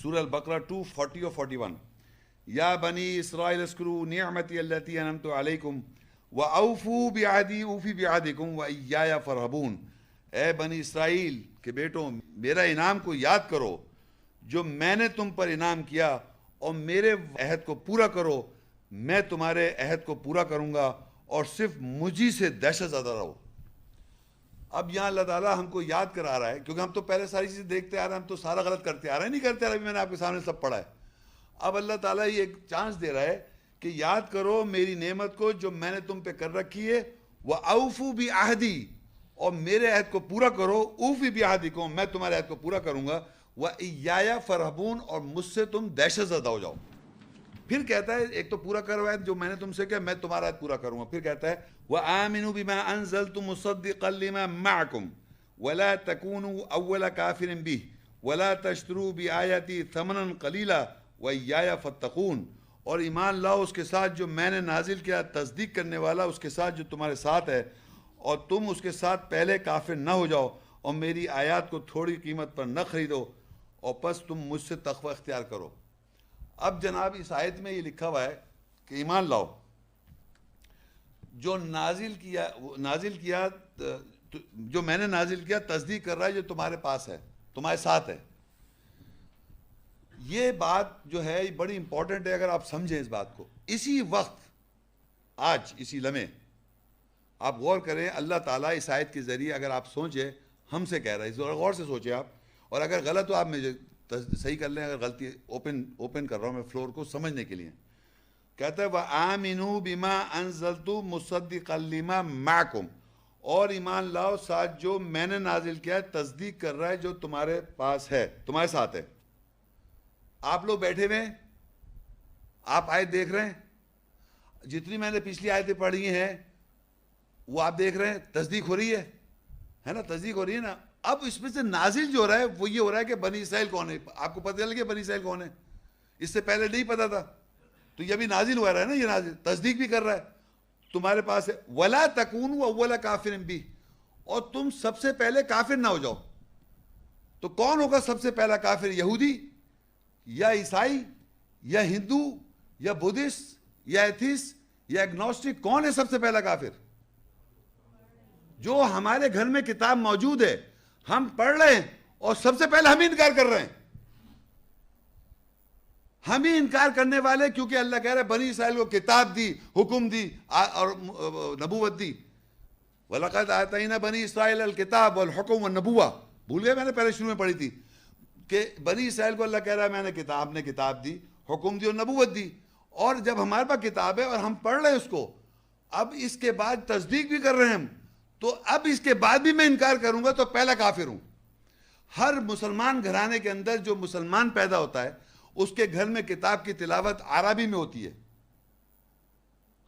سورہ البقرہ 240 اور 41. یا بنی اسرائیل اذکروا نعمتی التی انعمت علیکم واوفوا بعہدی اوفی بعہدکم وایای فارہبون. اے بنی اسرائیل کے بیٹوں، میرا انعام کو یاد کرو جو میں نے تم پر انعام کیا، اور میرے عہد کو پورا کرو، میں تمہارے عہد کو پورا کروں گا، اور صرف مجھی سے دہشت زدہ رہو. اب یہاں اللہ تعالیٰ ہم کو یاد کرا رہا ہے، کیونکہ ہم تو پہلے ساری چیزیں دیکھتے آ رہے ہیں، ہم تو سارا غلط کرتے آ رہے ہیں، نہیں کرتے آ رہے، ابھی میں نے آپ کے سامنے سب پڑھا ہے. اب اللہ تعالیٰ یہ ایک چانس دے رہا ہے کہ یاد کرو میری نعمت کو جو میں نے تم پہ کر رکھی ہے. وَأَوْفُوا بِعَہْدِي، اور میرے عہد کو پورا کرو. اوفی بعہدکم، میں تمہارے عہد کو پورا کروں گا. وَإِيَّايَ فَارْهَبُونَ، اور مجھ سے تم دہشت زدہ ہو جاؤ. پھر کہتا ہے ایک تو پورا کرو عہد جو میں نے تم سے کیا، میں تمہارا عہد پورا کروں گا. پھر کہتا ہے وَآمِنُوا بِمَا أَنزَلْتُ مُصَدِّقًا لِمَا مَعَكُمْ وَلَا تَكُونُوا أَوَّلَ كَافِرٍ بِهِ وَلَا تَشْتَرُوا بِآيَاتِي ثَمَنًا قَلِيلًا وَإِيَّايَ فَاتَّقُونَ. اور ایمان لاؤ اس کے ساتھ جو میں نے نازل کیا، تصدیق کرنے والا اس کے ساتھ جو تمہارے ساتھ ہے، اور تم اس کے ساتھ پہلے کافر نہ ہو جاؤ، اور میری آیات کو تھوڑی قیمت پر نہ خریدو، اور پس تم مجھ سے تقوی اختیار کرو. اب جناب اس آیت میں یہ لکھا ہوا ہے کہ ایمان لاؤ، جو نازل کیا جو میں نے نازل کیا تصدیق کر رہا ہے جو تمہارے پاس ہے، تمہارے ساتھ ہے. یہ بات جو ہے یہ بڑی امپورٹنٹ ہے، اگر آپ سمجھیں اس بات کو. اسی وقت آج اسی لمحے آپ غور کریں، اللہ تعالیٰ اس آیت کے ذریعے اگر آپ سوچیں، ہم سے کہہ رہا ہے، اس غور سے سوچیں آپ، اور اگر غلط ہو آپ مجھے صحیح کر لیں، اگر غلطی اوپن کر رہا ہوں میں فلور کو سمجھنے کے لیے. کہتا ہے وَآمِنُوا بِمَا أَنزَلْتُ مُصَدِّقًا لِمَا مَعَكُمْ، اور ایمان لاؤ ساتھ جو میں نے نازل کیا ہے، تصدیق کر رہا ہے جو تمہارے پاس ہے، تمہارے ساتھ ہے. آپ لوگ بیٹھے ہوئے ہیں، آپ آیت دیکھ رہے ہیں، جتنی میں نے پچھلی آیتیں پڑھی ہیں وہ آپ دیکھ رہے ہیں، تصدیق ہو رہی ہے نا، تصدیق ہو رہی ہے نا. اب اس میں سے نازل جو ہو رہا ہے وہ یہ ہو رہا ہے کہ بنی اسرائیل کون ہے. آپ کو پتہ چل گیا بنی اسرائیل کون ہے، اس سے پہلے نہیں پتا تھا، تو یہ بھی نازل ہوا رہا ہے نا، یہ نازل تصدیق بھی کر رہا ہے تمہارے پاس ہے. وَلَا تَكُونُوا أَوَّلَ كَافِرٍ بِهِ، اور تم سب سے پہلے کافر نہ ہو جاؤ. تو کون ہوگا سب سے پہلا کافر؟ یہودی یا عیسائی یا ہندو یا بدھسٹ یا ایتھیسٹ یا ایگنوسٹک؟ کون ہے سب سے پہلا کافر؟ جو ہمارے گھر میں کتاب موجود ہے، ہم پڑھ رہے ہیں، اور سب سے پہلے ہم انکار کر رہے ہیں. ہم ہی انکار کرنے والے، کیونکہ اللہ کہہ رہا ہے بنی اسرائیل کو کتاب دی، حکم دی اور نبوت دی. وَلَقَدْ آتَيْنَا بَنِي إِسْرَائِيلَ الْكِتَابَ وَالْحُكْمَ وَالنَّبُوَّةَ. بھول گئے؟ میں نے پہلے شروع میں پڑھی تھی کہ بنی اسرائیل کو اللہ کہہ رہا ہے میں نے کتاب دی، حکم دی اور نبوت دی. اور جب ہمارے پاس کتاب ہے اور ہم پڑھ رہے ہیں اس کو، اب اس کے بعد تصدیق بھی کر رہے ہیں ہم، تو اب اس کے بعد بھی میں انکار کروں گا تو پہلا کافر ہوں. ہر مسلمان گھرانے کے اندر جو مسلمان پیدا ہوتا ہے اس کے گھر میں کتاب کی تلاوت عربی میں ہوتی ہے،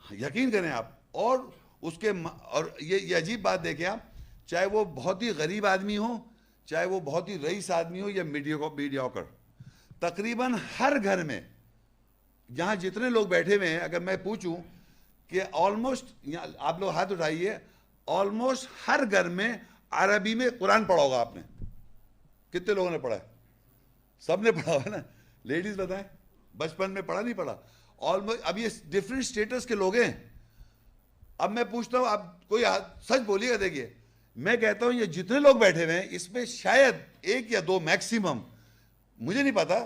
یقین کریں آپ. اور اس کے اور یہ عجیب بات دیکھیں آپ، چاہے وہ بہت ہی غریب آدمی ہو، چاہے وہ بہت ہی رئیس آدمی ہو یا میڈیوکر، تقریباً ہر گھر میں جہاں جتنے لوگ بیٹھے ہوئے ہیں، اگر میں پوچھوں کہ آلموسٹ، آپ لوگ ہاتھ اٹھائیے، آلموسٹ ہر گھر میں عربی میں قرآن پڑھا ہوگا آپ نے. کتنے لوگوں نے پڑھا ہے؟ سب نے پڑھا ہے نا. لیڈیز بتائیں، بچپن میں پڑھا نہیں پڑھا؟ آلموسٹ. اب یہ ڈفرینٹ اسٹیٹس کے لوگ ہیں. اب میں پوچھتا ہوں، آپ کوئی سچ بولیے گا. دیکھیے میں کہتا ہوں یہ جتنے لوگ بیٹھے ہوئے ہیں اس میں شاید ایک یا دو میکسیمم، مجھے نہیں پتا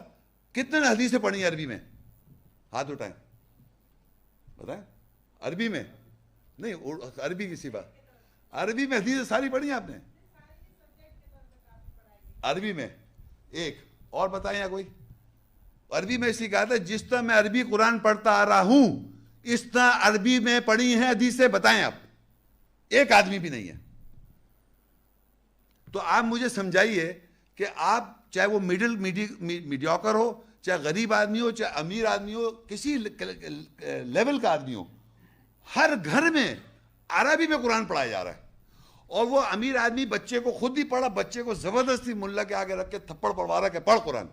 کتنے نے حدیثیں پڑھی ہیں عربی میں. ہاتھ اٹھائیں، بتائیں. عربی میں نہیں، عربی کی سوا عربی میں حدیثیں ساری پڑھی ہیں آپ نے عربی میں؟ ایک اور بتائیں یا کوئی. عربی میں اسی کہا تھا جس طرح میں عربی قرآن پڑھتا آ رہا ہوں اس طرح عربی میں پڑھی ہیں حدیثیں، بتائیں آپ. ایک آدمی بھی نہیں ہے. تو آپ مجھے سمجھائیے کہ آپ چاہے وہ میڈیوکر ہو، چاہے غریب آدمی ہو، چاہے امیر آدمی ہو، کسی لیول کا آدمی ہو، ہر گھر میں عربی میں قرآن پڑھایا جا رہا ہے. اور وہ امیر آدمی بچے کو خود ہی پڑھا، بچے کو زبردستی ملا کے آگے رکھ کے تھپڑ پڑوا رہا ہے کہ پڑھ قرآن،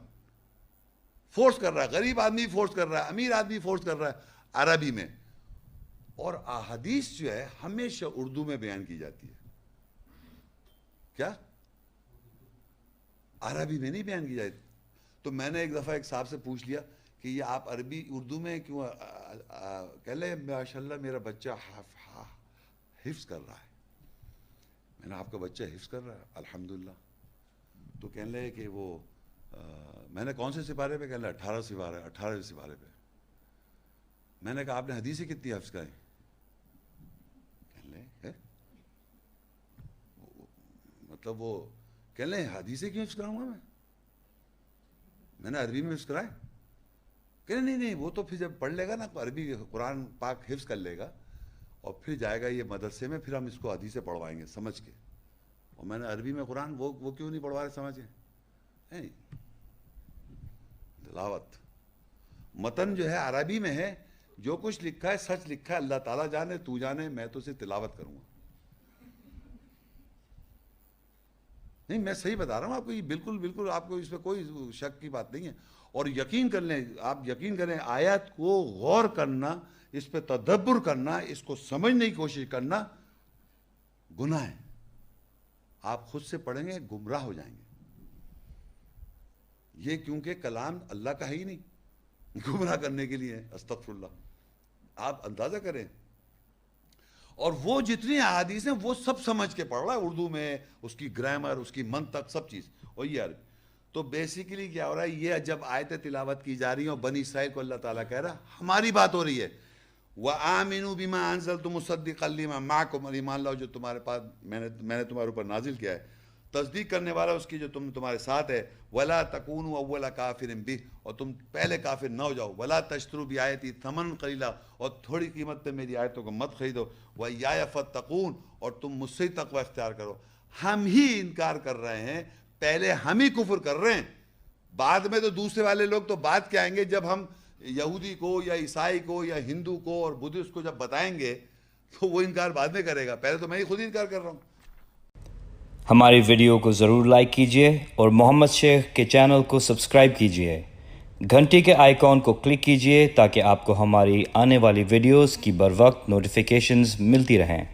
فورس کر رہا ہے. غریب آدمی فورس کر رہا ہے، امیر آدمی فورس کر رہا ہے عربی میں. اور احادیث جو ہے ہمیشہ اردو میں بیان کی جاتی ہے. کیا عربی میں نہیں بیان کی جاتی؟ تو میں نے ایک دفعہ ایک صاحب سے پوچھ لیا کہ یہ آپ عربی اردو میں کیوں کہہ لیں ماشاء اللہ میرا بچہ حفظ کر رہا ہے. میں نے آپ کا بچہ حفظ کر رہا ہے الحمدللہ. تو کہنے لگے کہ وہ میں نے کون سے سپارے پہ؟ کہنے لگا 18 سپارے پہ. میں نے کہا آپ نے حدیثیں کتنی حفظ کریں؟ کہنے لگے مطلب وہ کہنے لگے حدیثیں کیوں حفظ کراؤں گا میں نے عربی میں حفظ کرائے؟ کہنے نہیں وہ تو پھر جب پڑھ لے گا نا عربی قرآن پاک حفظ کر لے گا اور پھر جائے گا یہ مدرسے میں، پھر ہم اس کو حدیثیں پڑھوائیں گے سمجھ کے. اور میں نے عربی میں قرآن وہ کیوں نہیں پڑھوا رہے سمجھیں؟ تلاوت متن جو ہے عربی میں ہے، جو کچھ لکھا ہے سچ لکھا ہے، اللہ تعالیٰ جانے تو جانے، میں تو اسے تلاوت کروں گا. نہیں میں صحیح بتا رہا ہوں آپ کو، یہ بالکل آپ کو اس پہ کوئی شک کی بات نہیں ہے. اور یقین کر لیں، آپ یقین کریں آیات کو غور کرنا، اس پہ تدبر کرنا، اس کو سمجھنے کی کوشش کرنا گناہ ہے. آپ خود سے پڑھیں گے گمراہ ہو جائیں گے. یہ کیونکہ کلام اللہ کا ہے ہی نہیں، گمراہ کرنے کے لیے ہے. استغفر اللہ. آپ اندازہ کریں. اور وہ جتنی احادیث ہیں وہ سب سمجھ کے پڑھ رہا ہے اردو میں، اس کی گرامر، اس کی منطق، سب چیز. اور یہ عربی تو بیسیکلی کیا ہو رہا ہے، یہ جب آیتیں تلاوت کی جا رہی ہیں اور بنی اسرائیل کو اللہ تعالیٰ کہہ رہا ہے، ہماری بات ہو رہی ہے. وَآمِنُوا بِمَا أَنزَلْتُ مُصَدِّقًا لِمَا مَعَكُمْ، اور ایمان لاؤ جو تمہارے پاس میں نے تمہارے اوپر نازل کیا ہے، تصدیق کرنے والا اس کی جو تمہارے ساتھ ہے. وَلَا تَكُونُوا أَوَّلَ كَافِرٍ بِهِ، اور تم پہلے کافر نہ ہو جاؤ. وَلَا تَشْتَرُوا بِآيَاتِي ثَمَنًا قَلِيلًا، اور تھوڑی قیمت پہ میری آیتوں کو مت خریدو. وَإِيَّايَ فَاتَّقُونِ، اور تم مجھ سے ہی تقوی اختیار کرو. ہم ہی انکار کر رہے ہیں، پہلے ہم ہی کفر کر رہے ہیں، بعد میں تو دوسرے والے لوگ تو بات کیا آئیں گے. جب ہم یہودی کو یا عیسائی کو یا ہندو کو اور بدھسٹ کو جب بتائیں گے تو وہ انکار بعد میں کرے گا، پہلے تو میں ہی خود انکار کر رہا ہوں. ہماری ویڈیو کو ضرور لائک کیجیے اور محمد شیخ کے چینل کو سبسکرائب کیجیے. گھنٹی کے آئیکن کو کلک کیجیے تاکہ آپ کو ہماری آنے والی ویڈیوز کی بر وقت نوٹیفیکیشنز ملتی رہیں.